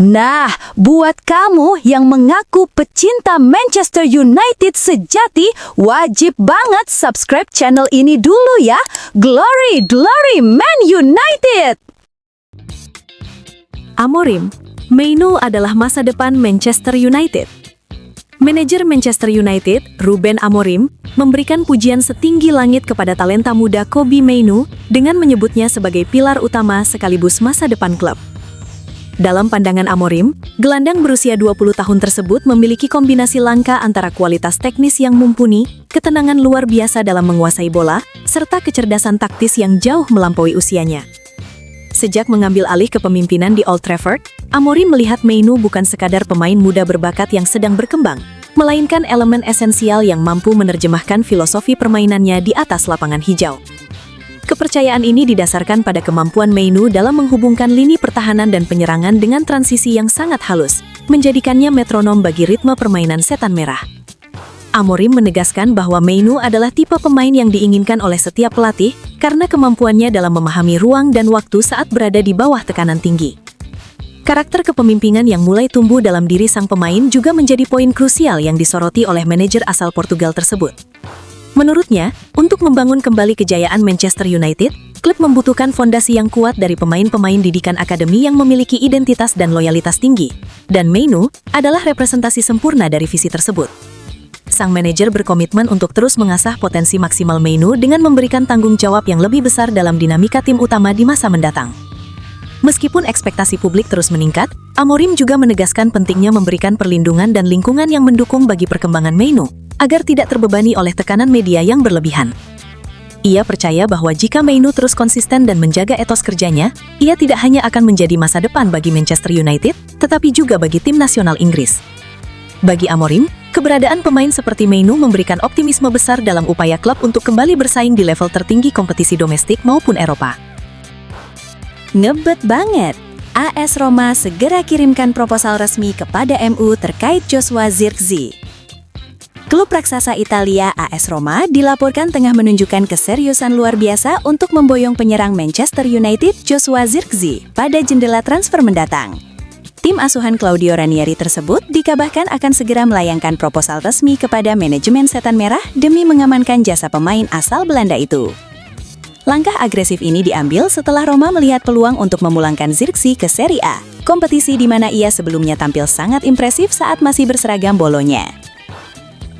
Nah, buat kamu yang mengaku pecinta Manchester United sejati, wajib banget subscribe channel ini dulu ya. Glory, glory Man United! Amorim, Mainoo adalah masa depan Manchester United. Manajer Manchester United, Ruben Amorim, memberikan pujian setinggi langit kepada talenta muda Kobbie Mainoo dengan menyebutnya sebagai pilar utama sekaligus masa depan klub. Dalam pandangan Amorim, gelandang berusia 20 tahun tersebut memiliki kombinasi langka antara kualitas teknis yang mumpuni, ketenangan luar biasa dalam menguasai bola, serta kecerdasan taktis yang jauh melampaui usianya. Sejak mengambil alih kepemimpinan di Old Trafford, Amorim melihat Mainoo bukan sekadar pemain muda berbakat yang sedang berkembang, melainkan elemen esensial yang mampu menerjemahkan filosofi permainannya di atas lapangan hijau. Kepercayaan ini didasarkan pada kemampuan Mainoo dalam menghubungkan lini pertahanan dan penyerangan dengan transisi yang sangat halus, menjadikannya metronom bagi ritme permainan setan merah. Amorim menegaskan bahwa Mainoo adalah tipe pemain yang diinginkan oleh setiap pelatih karena kemampuannya dalam memahami ruang dan waktu saat berada di bawah tekanan tinggi. Karakter kepemimpinan yang mulai tumbuh dalam diri sang pemain juga menjadi poin krusial yang disoroti oleh manajer asal Portugal tersebut. Menurutnya, untuk membangun kembali kejayaan Manchester United, klub membutuhkan fondasi yang kuat dari pemain-pemain didikan akademi yang memiliki identitas dan loyalitas tinggi, dan Mainoo adalah representasi sempurna dari visi tersebut. Sang manajer berkomitmen untuk terus mengasah potensi maksimal Mainoo dengan memberikan tanggung jawab yang lebih besar dalam dinamika tim utama di masa mendatang. Meskipun ekspektasi publik terus meningkat, Amorim juga menegaskan pentingnya memberikan perlindungan dan lingkungan yang mendukung bagi perkembangan Mainoo, agar tidak terbebani oleh tekanan media yang berlebihan. Ia percaya bahwa jika Mainoo terus konsisten dan menjaga etos kerjanya, ia tidak hanya akan menjadi masa depan bagi Manchester United, tetapi juga bagi tim nasional Inggris. Bagi Amorim, keberadaan pemain seperti Mainoo memberikan optimisme besar dalam upaya klub untuk kembali bersaing di level tertinggi kompetisi domestik maupun Eropa. Ngebet banget! AS Roma segera kirimkan proposal resmi kepada MU terkait Joshua Zirkzee. Klub raksasa Italia AS Roma dilaporkan tengah menunjukkan keseriusan luar biasa untuk memboyong penyerang Manchester United Joshua Zirkzee pada jendela transfer mendatang. Tim asuhan Claudio Ranieri tersebut dikabarkan akan segera melayangkan proposal resmi kepada manajemen Setan Merah demi mengamankan jasa pemain asal Belanda itu. Langkah agresif ini diambil setelah Roma melihat peluang untuk memulangkan Zirkzee ke Serie A, kompetisi di mana ia sebelumnya tampil sangat impresif saat masih berseragam bolonya.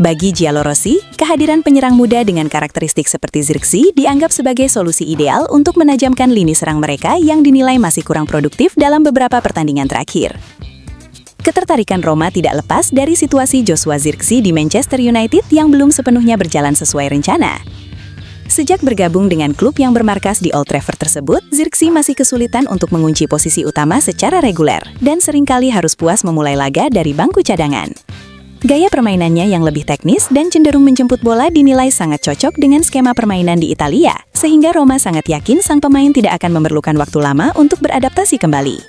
Bagi Giallorossi, kehadiran penyerang muda dengan karakteristik seperti Zirkzee dianggap sebagai solusi ideal untuk menajamkan lini serang mereka yang dinilai masih kurang produktif dalam beberapa pertandingan terakhir. Ketertarikan Roma tidak lepas dari situasi Joshua Zirkzee di Manchester United yang belum sepenuhnya berjalan sesuai rencana. Sejak bergabung dengan klub yang bermarkas di Old Trafford tersebut, Zirkzee masih kesulitan untuk mengunci posisi utama secara reguler dan seringkali harus puas memulai laga dari bangku cadangan. Gaya permainannya yang lebih teknis dan cenderung menjemput bola dinilai sangat cocok dengan skema permainan di Italia, sehingga Roma sangat yakin sang pemain tidak akan memerlukan waktu lama untuk beradaptasi kembali.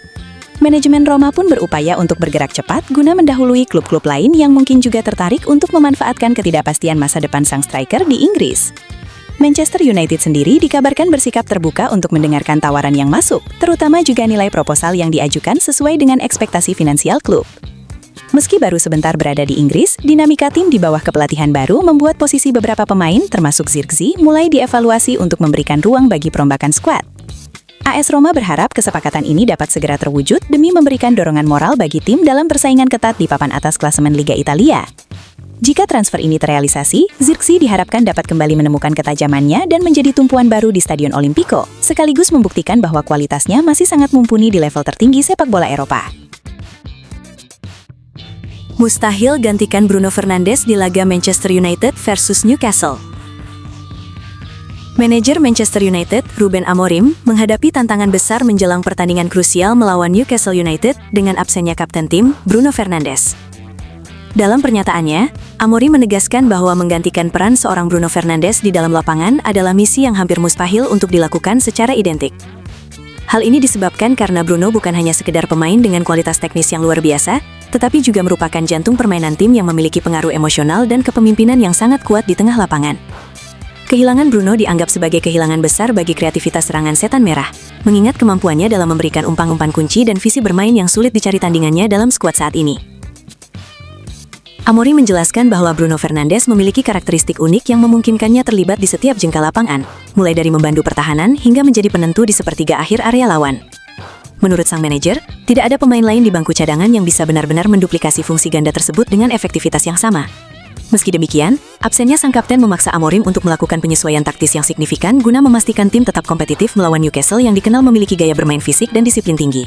Manajemen Roma pun berupaya untuk bergerak cepat guna mendahului klub-klub lain yang mungkin juga tertarik untuk memanfaatkan ketidakpastian masa depan sang striker di Inggris. Manchester United sendiri dikabarkan bersikap terbuka untuk mendengarkan tawaran yang masuk, terutama juga nilai proposal yang diajukan sesuai dengan ekspektasi finansial klub. Meski baru sebentar berada di Inggris, dinamika tim di bawah kepelatihan baru membuat posisi beberapa pemain, termasuk Zirkzee, mulai dievaluasi untuk memberikan ruang bagi perombakan skuad. AS Roma berharap kesepakatan ini dapat segera terwujud demi memberikan dorongan moral bagi tim dalam persaingan ketat di papan atas klasemen Liga Italia. Jika transfer ini terrealisasi, Zirkzee diharapkan dapat kembali menemukan ketajamannya dan menjadi tumpuan baru di Stadion Olimpico, sekaligus membuktikan bahwa kualitasnya masih sangat mumpuni di level tertinggi sepak bola Eropa. Mustahil gantikan Bruno Fernandes di laga Manchester United versus Newcastle. Manajer Manchester United, Ruben Amorim, menghadapi tantangan besar menjelang pertandingan krusial melawan Newcastle United dengan absennya kapten tim, Bruno Fernandes. Dalam pernyataannya, Amorim menegaskan bahwa menggantikan peran seorang Bruno Fernandes di dalam lapangan adalah misi yang hampir mustahil untuk dilakukan secara identik. Hal ini disebabkan karena Bruno bukan hanya sekedar pemain dengan kualitas teknis yang luar biasa, tetapi juga merupakan jantung permainan tim yang memiliki pengaruh emosional dan kepemimpinan yang sangat kuat di tengah lapangan. Kehilangan Bruno dianggap sebagai kehilangan besar bagi kreativitas serangan setan merah, mengingat kemampuannya dalam memberikan umpan-umpan kunci dan visi bermain yang sulit dicari tandingannya dalam skuad saat ini. Amorim menjelaskan bahwa Bruno Fernandes memiliki karakteristik unik yang memungkinkannya terlibat di setiap jengkal lapangan, mulai dari membantu pertahanan hingga menjadi penentu di sepertiga akhir area lawan. Menurut sang manajer, tidak ada pemain lain di bangku cadangan yang bisa benar-benar menduplikasi fungsi ganda tersebut dengan efektivitas yang sama. Meski demikian, absennya sang kapten memaksa Amorim untuk melakukan penyesuaian taktis yang signifikan guna memastikan tim tetap kompetitif melawan Newcastle yang dikenal memiliki gaya bermain fisik dan disiplin tinggi.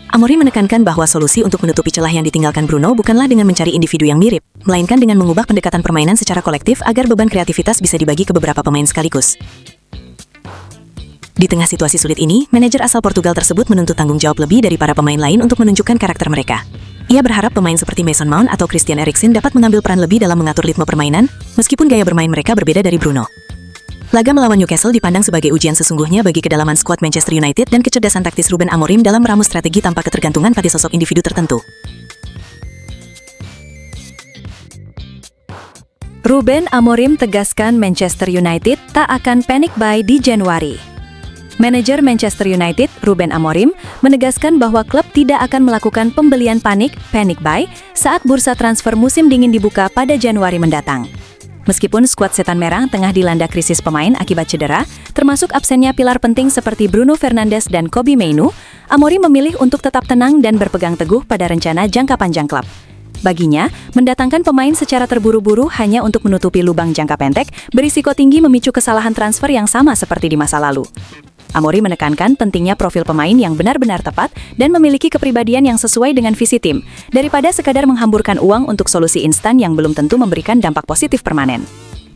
Amorim menekankan bahwa solusi untuk menutupi celah yang ditinggalkan Bruno bukanlah dengan mencari individu yang mirip, melainkan dengan mengubah pendekatan permainan secara kolektif agar beban kreativitas bisa dibagi ke beberapa pemain sekaligus. Di tengah situasi sulit ini, manajer asal Portugal tersebut menuntut tanggung jawab lebih dari para pemain lain untuk menunjukkan karakter mereka. Ia berharap pemain seperti Mason Mount atau Christian Eriksen dapat mengambil peran lebih dalam mengatur ritme permainan, meskipun gaya bermain mereka berbeda dari Bruno. Laga melawan Newcastle dipandang sebagai ujian sesungguhnya bagi kedalaman skuad Manchester United dan kecerdasan taktis Ruben Amorim dalam meramu strategi tanpa ketergantungan pada sosok individu tertentu. Ruben Amorim tegaskan Manchester United tak akan panic buy di Januari. Manajer Manchester United, Ruben Amorim, menegaskan bahwa klub tidak akan melakukan pembelian panic buy, saat bursa transfer musim dingin dibuka pada Januari mendatang. Meskipun skuad setan merah tengah dilanda krisis pemain akibat cedera, termasuk absennya pilar penting seperti Bruno Fernandes dan Kobbie Mainoo, Amorim memilih untuk tetap tenang dan berpegang teguh pada rencana jangka panjang klub. Baginya, mendatangkan pemain secara terburu-buru hanya untuk menutupi lubang jangka pendek berisiko tinggi memicu kesalahan transfer yang sama seperti di masa lalu. Amorim menekankan pentingnya profil pemain yang benar-benar tepat dan memiliki kepribadian yang sesuai dengan visi tim, daripada sekadar menghamburkan uang untuk solusi instan yang belum tentu memberikan dampak positif permanen.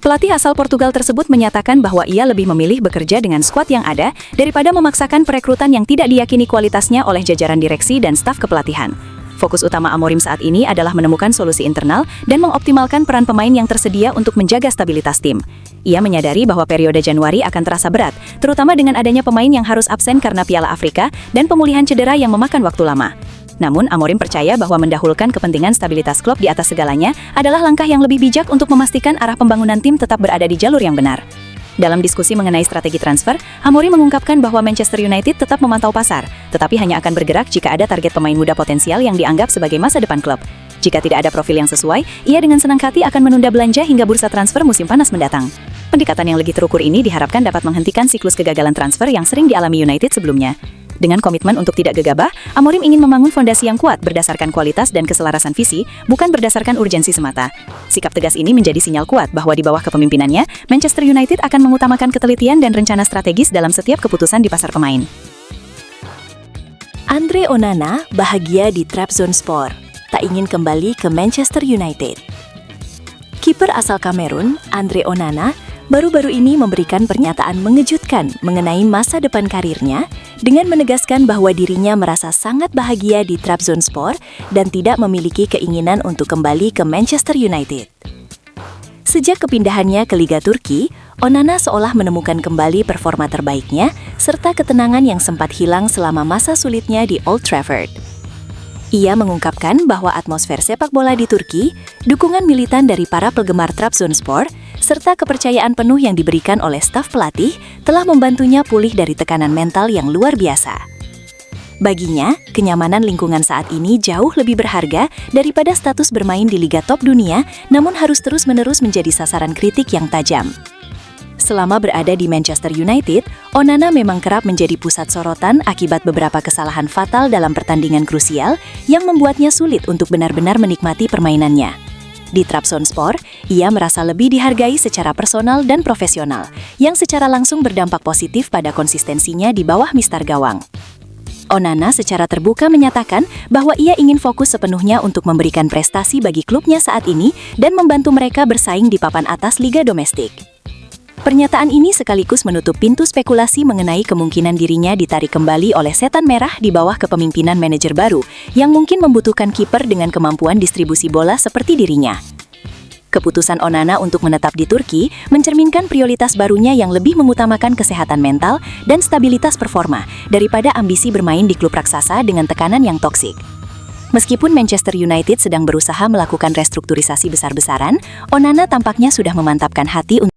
Pelatih asal Portugal tersebut menyatakan bahwa ia lebih memilih bekerja dengan skuad yang ada daripada memaksakan perekrutan yang tidak diyakini kualitasnya oleh jajaran direksi dan staf kepelatihan. Fokus utama Amorim saat ini adalah menemukan solusi internal dan mengoptimalkan peran pemain yang tersedia untuk menjaga stabilitas tim. Ia menyadari bahwa periode Januari akan terasa berat, terutama dengan adanya pemain yang harus absen karena Piala Afrika dan pemulihan cedera yang memakan waktu lama. Namun, Amorim percaya bahwa mendahulukan kepentingan stabilitas klub di atas segalanya adalah langkah yang lebih bijak untuk memastikan arah pembangunan tim tetap berada di jalur yang benar. Dalam diskusi mengenai strategi transfer, Amorim mengungkapkan bahwa Manchester United tetap memantau pasar, tetapi hanya akan bergerak jika ada target pemain muda potensial yang dianggap sebagai masa depan klub. Jika tidak ada profil yang sesuai, ia dengan senang hati akan menunda belanja hingga bursa transfer musim panas mendatang. Pendekatan yang lebih terukur ini diharapkan dapat menghentikan siklus kegagalan transfer yang sering dialami United sebelumnya. Dengan komitmen untuk tidak gegabah, Amorim ingin membangun fondasi yang kuat berdasarkan kualitas dan keselarasan visi, bukan berdasarkan urgensi semata. Sikap tegas ini menjadi sinyal kuat bahwa di bawah kepemimpinannya, Manchester United akan mengutamakan ketelitian dan rencana strategis dalam setiap keputusan di pasar pemain. Andre Onana bahagia di Trabzonspor, tak ingin kembali ke Manchester United. Kiper asal Kamerun, Andre Onana, baru-baru ini memberikan pernyataan mengejutkan mengenai masa depan karirnya dengan menegaskan bahwa dirinya merasa sangat bahagia di Trabzonspor dan tidak memiliki keinginan untuk kembali ke Manchester United. Sejak kepindahannya ke Liga Turki, Onana seolah menemukan kembali performa terbaiknya serta ketenangan yang sempat hilang selama masa sulitnya di Old Trafford. Ia mengungkapkan bahwa atmosfer sepak bola di Turki, dukungan militan dari para penggemar Trabzonspor, serta kepercayaan penuh yang diberikan oleh staf pelatih telah membantunya pulih dari tekanan mental yang luar biasa. Baginya, kenyamanan lingkungan saat ini jauh lebih berharga daripada status bermain di liga top dunia, namun harus terus-menerus menjadi sasaran kritik yang tajam. Selama berada di Manchester United, Onana memang kerap menjadi pusat sorotan akibat beberapa kesalahan fatal dalam pertandingan krusial yang membuatnya sulit untuk benar-benar menikmati permainannya. Di Trabzonspor, ia merasa lebih dihargai secara personal dan profesional, yang secara langsung berdampak positif pada konsistensinya di bawah mistar gawang. Onana secara terbuka menyatakan bahwa ia ingin fokus sepenuhnya untuk memberikan prestasi bagi klubnya saat ini dan membantu mereka bersaing di papan atas liga domestik. Pernyataan ini sekaligus menutup pintu spekulasi mengenai kemungkinan dirinya ditarik kembali oleh setan merah di bawah kepemimpinan manajer baru yang mungkin membutuhkan kiper dengan kemampuan distribusi bola seperti dirinya. Keputusan Onana untuk menetap di Turki mencerminkan prioritas barunya yang lebih mengutamakan kesehatan mental dan stabilitas performa daripada ambisi bermain di klub raksasa dengan tekanan yang toksik. Meskipun Manchester United sedang berusaha melakukan restrukturisasi besar-besaran, Onana tampaknya sudah memantapkan hati untuk